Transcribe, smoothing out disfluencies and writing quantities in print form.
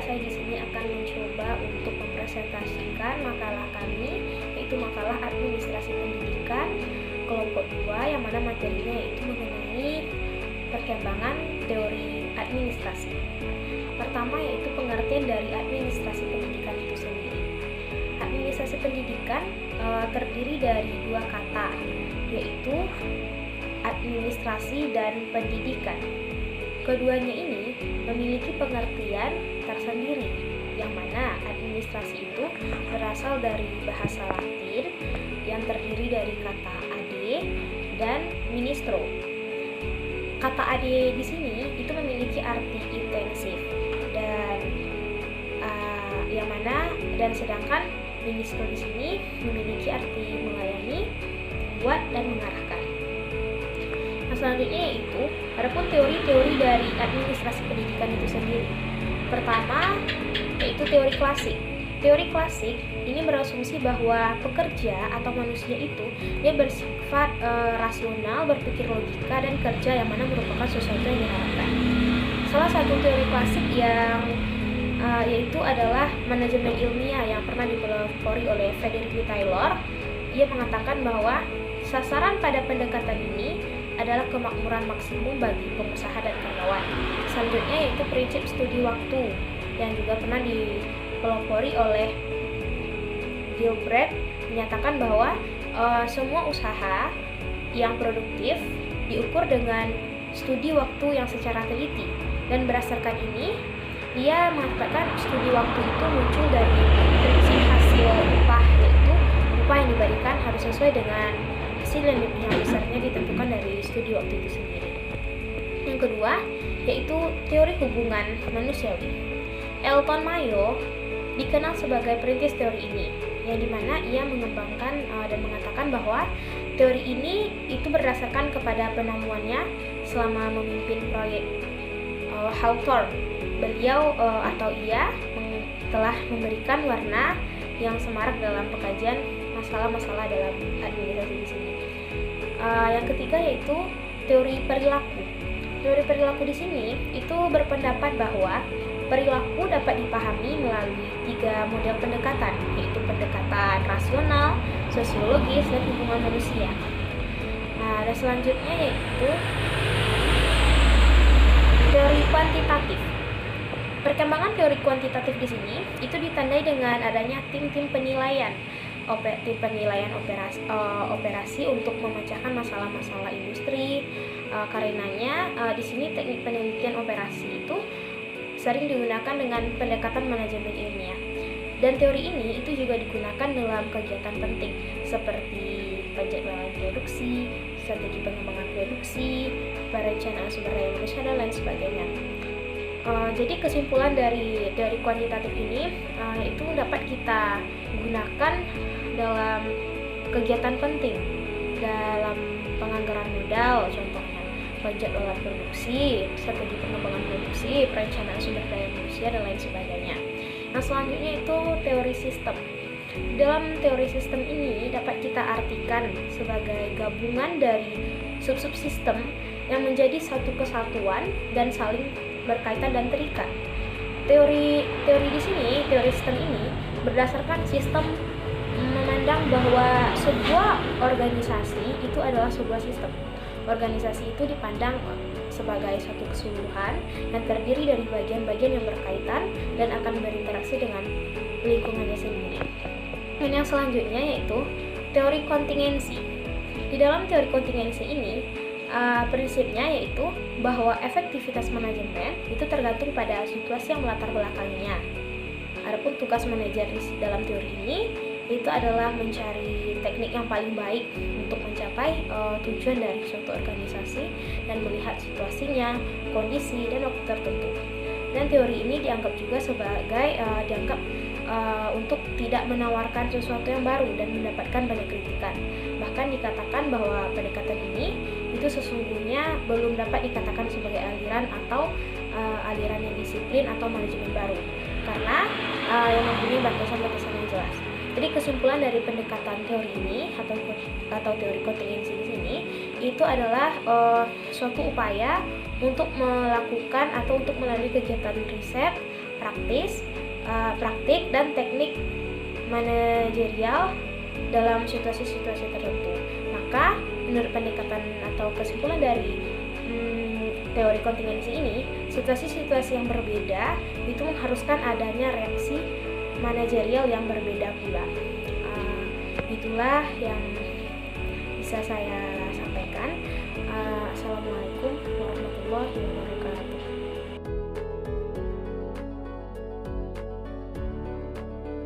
saya di sini akan mencoba untuk mempresentasikan makalah kami, yaitu makalah administrasi pendidikan kelompok 2, yang mana materinya yaitu mengenai perkembangan teori administrasi. Pertama yaitu pengertian dari administrasi pendidikan itu sendiri. Administrasi pendidikan terdiri dari dua kata, yaitu administrasi dan pendidikan. Keduanya ini memiliki pengertian tersendiri, yang mana administrasi itu berasal dari bahasa Latin yang terdiri dari kata ad dan ministro. Kata ad di sini itu memiliki arti intensif dan sedangkan ministro di sini memiliki arti melayani, membuat dan mengarahkan. Nah, selanjutnya yaitu adapun teori-teori dari administrasi pendidikan itu sendiri. Pertama yaitu teori klasik. Teori klasik ini berasumsi bahwa pekerja atau manusia itu dia bersifat rasional, berpikir logika dan kerja yang mana merupakan sesuatu yang diharapkan. Salah satu teori klasik yang yaitu adalah manajemen ilmiah yang pernah dipelopori oleh Frederick W. Taylor. Ia mengatakan bahwa sasaran pada pendekatan ini adalah kemakmuran maksimum bagi pengusaha dan karyawan. Selanjutnya yaitu prinsip studi waktu yang juga pernah dipelopori oleh Gilbreth, menyatakan bahwa semua usaha yang produktif diukur dengan studi waktu yang secara teliti, dan berdasarkan ini ia mengatakan studi waktu itu muncul dari prinsip hasil upah, yaitu upah yang diberikan harus sesuai dengan hasil yang besarnya ditentukan dari studi waktu itu sendiri. Yang kedua yaitu teori hubungan manusiawi. Elton Mayo dikenal sebagai perintis teori ini, yang dimana ia mengembangkan dan mengatakan bahwa teori ini itu berdasarkan kepada penemuannya selama memimpin proyek Hawthorne. Beliau ia telah memberikan warna yang semarak dalam pengkajian masalah-masalah dalam administrasi di sini. Yang ketiga yaitu teori perilaku. Teori perilaku di sini itu berpendapat bahwa perilaku dapat dipahami melalui 3 model pendekatan, yaitu pendekatan rasional, sosiologis, dan hubungan manusia. Dan selanjutnya yaitu teori kuantitatif. Perkembangan teori kuantitatif di sini itu ditandai dengan adanya tim-tim penilaian, operasi untuk memecahkan masalah-masalah industri. Karenanya di sini teknik penelitian operasi itu sering digunakan dengan pendekatan manajemen ilmiah. Dan teori ini itu juga digunakan dalam kegiatan penting seperti penjadwalan produksi, strategi pengembangan produksi, perencanaan sumber daya manusia, dan lain sebagainya. Jadi kesimpulan dari teori kuantitatif ini itu dapat kita gunakan dalam kegiatan penting dalam penganggaran modal, contohnya penjadwalan produksi, strategi pengembangan produksi, perencanaan sumber daya manusia, dan lain sebagainya. Nah, selanjutnya itu teori sistem. Dalam teori sistem ini dapat kita artikan sebagai gabungan dari sub-sub sistem yang menjadi satu kesatuan dan saling berkaitan dan terikat. Teori di sini, teori sistem ini berdasarkan sistem memandang bahwa sebuah organisasi itu adalah sebuah sistem. Organisasi itu dipandang sebagai suatu keseluruhan yang terdiri dari bagian-bagian yang berkaitan dan akan berinteraksi dengan lingkungannya sendiri. Dan yang selanjutnya yaitu teori kontingensi. Di dalam teori kontingensi ini prinsipnya yaitu bahwa efektivitas manajemen itu tergantung pada situasi yang melatar belakanginya. Adapun tugas manajer dalam teori ini itu adalah mencari teknik yang paling baik untuk mencapai tujuan dari suatu organisasi dan melihat situasinya, kondisi, dan waktu tertentu. Dan teori ini dianggap juga sebagai untuk tidak menawarkan sesuatu yang baru dan mendapatkan banyak kritikan. Bahkan dikatakan bahwa pendekatan ini itu sesungguhnya belum dapat dikatakan sebagai aliran atau aliran yang disiplin atau manajemen baru, karena yang mempunyai batasan-batasan yang jelas. Jadi kesimpulan dari pendekatan teori ini atau teori kontingensi di sini itu adalah suatu upaya untuk melakukan atau untuk melalui kegiatan riset praktik dan teknik manajerial dalam situasi-situasi tertentu. Maka menurut pendekatan atau kesimpulan dari teori kontingensi ini, situasi-situasi yang berbeda itu mengharuskan adanya reaksi manajerial yang berbeda pula. Itulah yang bisa saya sampaikan. Assalamualaikum warahmatullahi wabarakatuh.